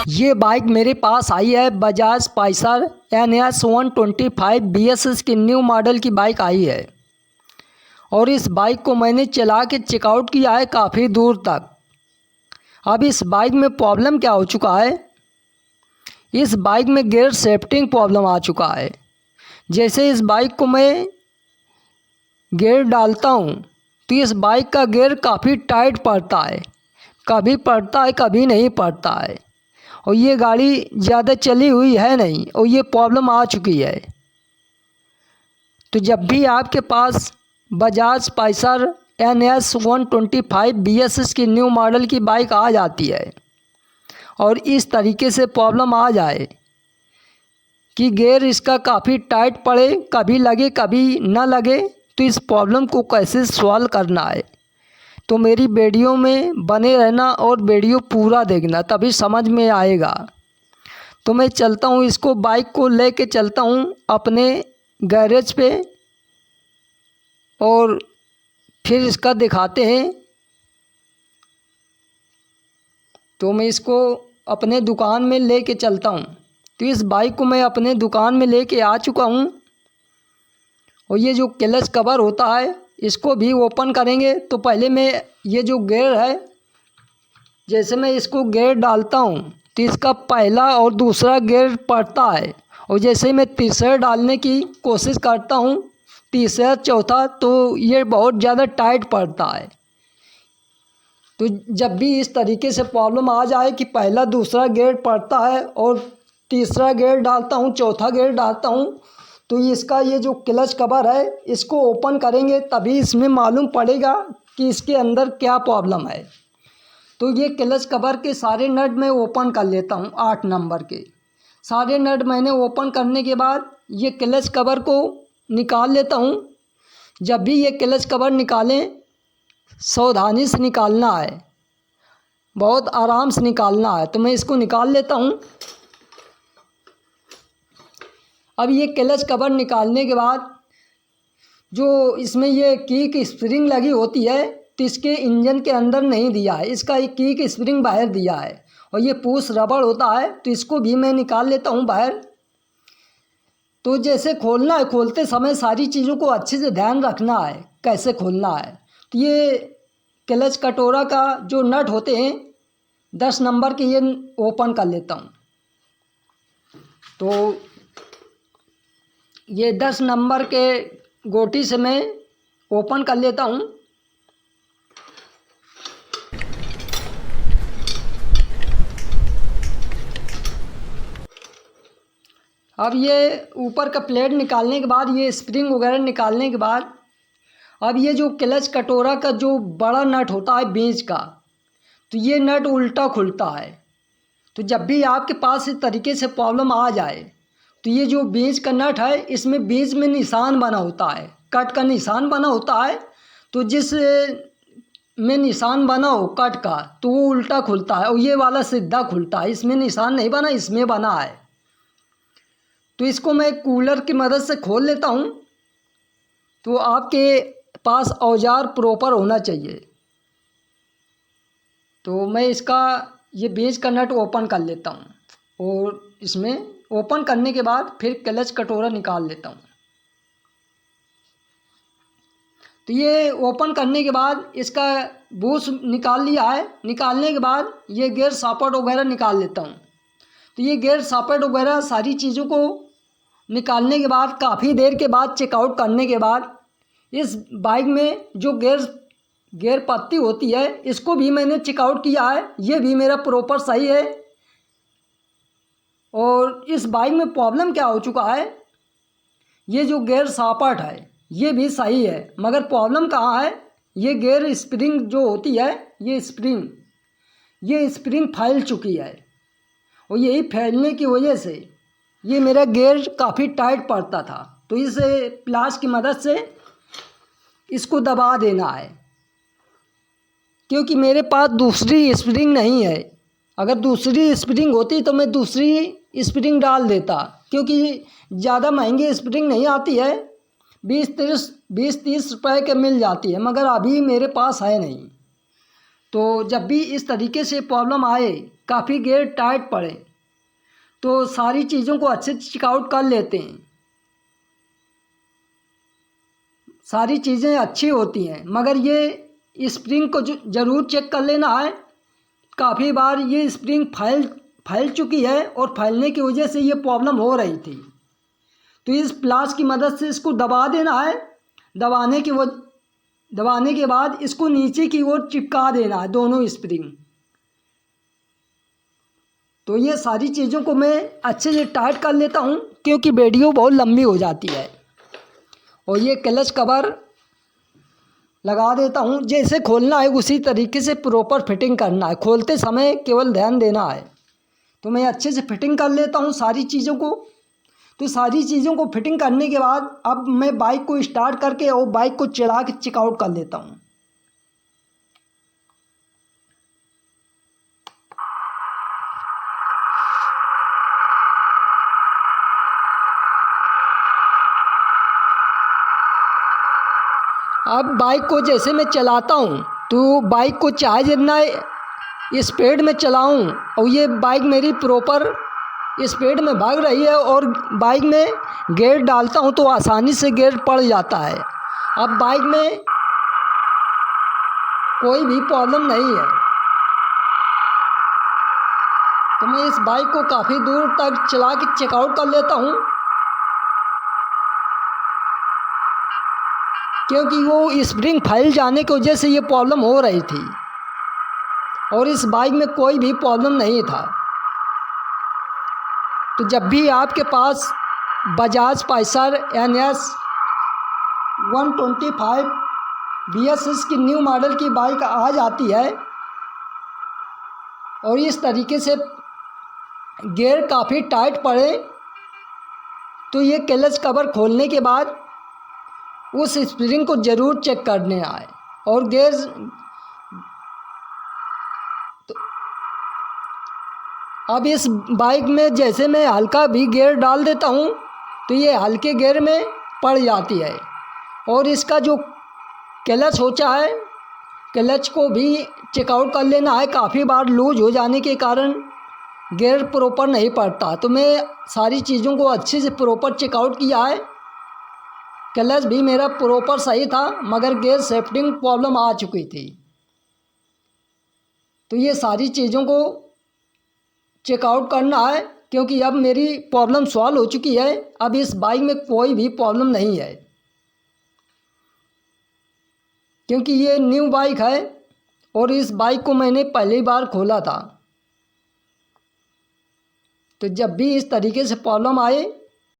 ये बाइक मेरे पास आई है बजाज पल्सर NS 125 BSS की न्यू मॉडल की बाइक आई है और इस बाइक को मैंने चला के चेकआउट किया है काफ़ी दूर तक। अब इस बाइक में प्रॉब्लम क्या हो चुका है, इस बाइक में गियर शिफ्टिंग प्रॉब्लम आ चुका है। जैसे इस बाइक को मैं गियर डालता हूँ तो इस बाइक का गियर काफ़ी टाइट पड़ता है, कभी पड़ता है कभी नहीं पड़ता है और ये गाड़ी ज़्यादा चली हुई है नहीं और ये प्रॉब्लम आ चुकी है। तो जब भी आपके पास बजाज पल्सर NS 125 BSS की न्यू मॉडल की बाइक आ जाती है और इस तरीके से प्रॉब्लम आ जाए कि गियर इसका काफ़ी टाइट पड़े, कभी लगे कभी ना लगे, तो इस प्रॉब्लम को कैसे सॉल्व करना है तो मेरी वीडियो में बने रहना और वीडियो पूरा देखना, तभी समझ में आएगा। तो मैं चलता हूँ, इसको बाइक को लेके चलता हूँ अपने गैरेज पे और फिर इसका दिखाते हैं। तो मैं इसको अपने दुकान में लेके चलता हूँ। तो इस बाइक को मैं अपने दुकान में लेके आ चुका हूँ और ये जो क्लच कवर होता है इसको भी ओपन करेंगे। तो पहले मैं ये जो गियर है, जैसे मैं इसको गियर डालता हूँ तो इसका पहला और दूसरा गियर पड़ता है और जैसे मैं तीसरा डालने की कोशिश करता हूँ, तीसरा चौथा, तो ये बहुत ज़्यादा टाइट पड़ता है। तो जब भी इस तरीके से प्रॉब्लम आ जाए कि पहला दूसरा गियर पड़ता है और तीसरा गियर डालता हूँ, चौथा गियर डालता हूँ, तो इसका ये जो क्लच कवर है इसको ओपन करेंगे तभी इसमें मालूम पड़ेगा कि इसके अंदर क्या प्रॉब्लम है। तो ये क्लच कवर के सारे नट मैं ओपन कर लेता हूँ, 8 नंबर के सारे नट मैंने ओपन करने के बाद ये क्लच कवर को निकाल लेता हूँ। जब भी ये क्लच कवर निकालें सावधानी से निकालना है, बहुत आराम से निकालना है। तो मैं इसको निकाल लेता हूँ। अब ये क्लच कवर निकालने के बाद जो इसमें ये कीक स्प्रिंग लगी होती है तो इसके इंजन के अंदर नहीं दिया है, इसका एक कीक स्प्रिंग बाहर दिया है और ये पुश रबड़ होता है तो इसको भी मैं निकाल लेता हूँ बाहर। तो जैसे खोलना है, खोलते समय सारी चीज़ों को अच्छे से ध्यान रखना है कैसे खोलना है। तो ये क्लच कटोरा का जो नट होते हैं 10 नंबर के, ये ओपन कर लेता हूँ। तो ये 10 नंबर के गोटी से मैं ओपन कर लेता हूँ। अब ये ऊपर का प्लेट निकालने के बाद, ये स्प्रिंग वगैरह निकालने के बाद, अब ये जो क्लच कटोरा का जो बड़ा नट होता है बीच का, तो ये नट उल्टा खुलता है। तो जब भी आपके पास इस तरीके से प्रॉब्लम आ जाए तो ये जो बीच का नट है इसमें बीच में निशान बना होता है, कट का निशान बना होता है। तो जिस में निशान बना हो कट का तो वो उल्टा खुलता है और ये वाला सीधा खुलता है, इसमें निशान नहीं बना, इसमें बना है। तो इसको मैं कूलर की मदद से खोल लेता हूँ। तो आपके पास औजार प्रॉपर होना चाहिए। तो मैं इसका ये बीच का नट ओपन कर लेता हूँ और इसमें ओपन करने के बाद फिर क्लच कटोरा निकाल लेता हूँ। तो ये ओपन करने के बाद इसका बूश निकाल लिया है। निकालने के बाद ये गियर सॉकेट वगैरह निकाल लेता हूँ। तो ये गियर सॉकेट वगैरह सारी चीज़ों को निकालने के बाद काफ़ी देर के बाद चेकआउट करने के बाद इस बाइक में जो गियर पत्ती होती है इसको भी मैंने चेकआउट किया है, ये भी मेरा प्रॉपर सही है। और इस बाइक में प्रॉब्लम क्या हो चुका है, ये जो गियर सॉकेट है ये भी सही है, मगर प्रॉब्लम कहाँ है, ये गियर स्प्रिंग जो होती है ये स्प्रिंग फैल चुकी है और यही फैलने की वजह से ये मेरा गियर काफ़ी टाइट पड़ता था। तो इस प्लास की मदद से इसको दबा देना है, क्योंकि मेरे पास दूसरी स्प्रिंग नहीं है। अगर दूसरी स्प्रिंग होती तो मैं दूसरी स्प्रिंग डाल देता, क्योंकि ज़्यादा महंगी स्प्रिंग नहीं आती है, 20-30 रुपए के मिल जाती है, मगर अभी मेरे पास है नहीं। तो जब भी इस तरीके से प्रॉब्लम आए, काफ़ी गियर टाइट पड़े, तो सारी चीज़ों को अच्छे से चेकआउट कर लेते हैं। सारी चीज़ें अच्छी होती हैं, मगर ये स्प्रिंग को ज़रूर चेक कर लेना है। काफ़ी बार ये स्प्रिंग फैल चुकी है और फैलने की वजह से ये प्रॉब्लम हो रही थी। तो इस प्लास की मदद से इसको दबा देना है। दबाने के बाद इसको नीचे की ओर चिपका देना है, दोनों स्प्रिंग। तो ये सारी चीज़ों को मैं अच्छे से टाइट कर लेता हूँ, क्योंकि वीडियो बहुत लंबी हो जाती है। और ये क्लच कवर लगा देता हूँ। जैसे खोलना है उसी तरीके से प्रॉपर फिटिंग करना है, खोलते समय केवल ध्यान देना है। तो मैं अच्छे से फिटिंग कर लेता हूँ सारी चीज़ों को। तो सारी चीज़ों को फिटिंग करने के बाद अब मैं बाइक को स्टार्ट करके और बाइक को चला के चेकआउट कर लेता हूँ। अब बाइक को जैसे मैं चलाता हूँ, तो बाइक को चाहे जितना स्पीड में चलाऊँ, और ये बाइक मेरी प्रॉपर स्पीड में भाग रही है, और बाइक में गियर डालता हूँ तो आसानी से गियर पड़ जाता है। अब बाइक में कोई भी प्रॉब्लम नहीं है। तो मैं इस बाइक को काफ़ी दूर तक चला के चेकआउट कर लेता हूँ, क्योंकि वो स्प्रिंग फैल जाने की वजह से ये प्रॉब्लम हो रही थी, और इस बाइक में कोई भी प्रॉब्लम नहीं था। तो जब भी आपके पास बजाज पल्सर NS 125 BSS की न्यू मॉडल की बाइक आ जाती है, और इस तरीके से गियर काफ़ी टाइट पड़े, तो ये क्लच कवर खोलने के बाद उस स्प्रिंग को ज़रूर चेक करने आए। और गियर तो अब इस बाइक में जैसे मैं हल्का भी गियर डाल देता हूँ, तो ये हल्के गियर में पड़ जाती है। और इसका जो क्लच होता है, क्लच को भी चेकआउट कर लेना है। काफ़ी बार लूज हो जाने के कारण गियर प्रॉपर नहीं पड़ता। तो मैं सारी चीज़ों को अच्छे से प्रॉपर चेकआउट किया है। क्लच भी मेरा प्रॉपर सही था, मगर गियर शिफ्टिंग प्रॉब्लम आ चुकी थी। तो ये सारी चीज़ों को चेकआउट करना है, क्योंकि अब मेरी प्रॉब्लम सॉल्व हो चुकी है। अब इस बाइक में कोई भी प्रॉब्लम नहीं है, क्योंकि ये न्यू बाइक है और इस बाइक को मैंने पहली बार खोला था। तो जब भी इस तरीके से प्रॉब्लम आए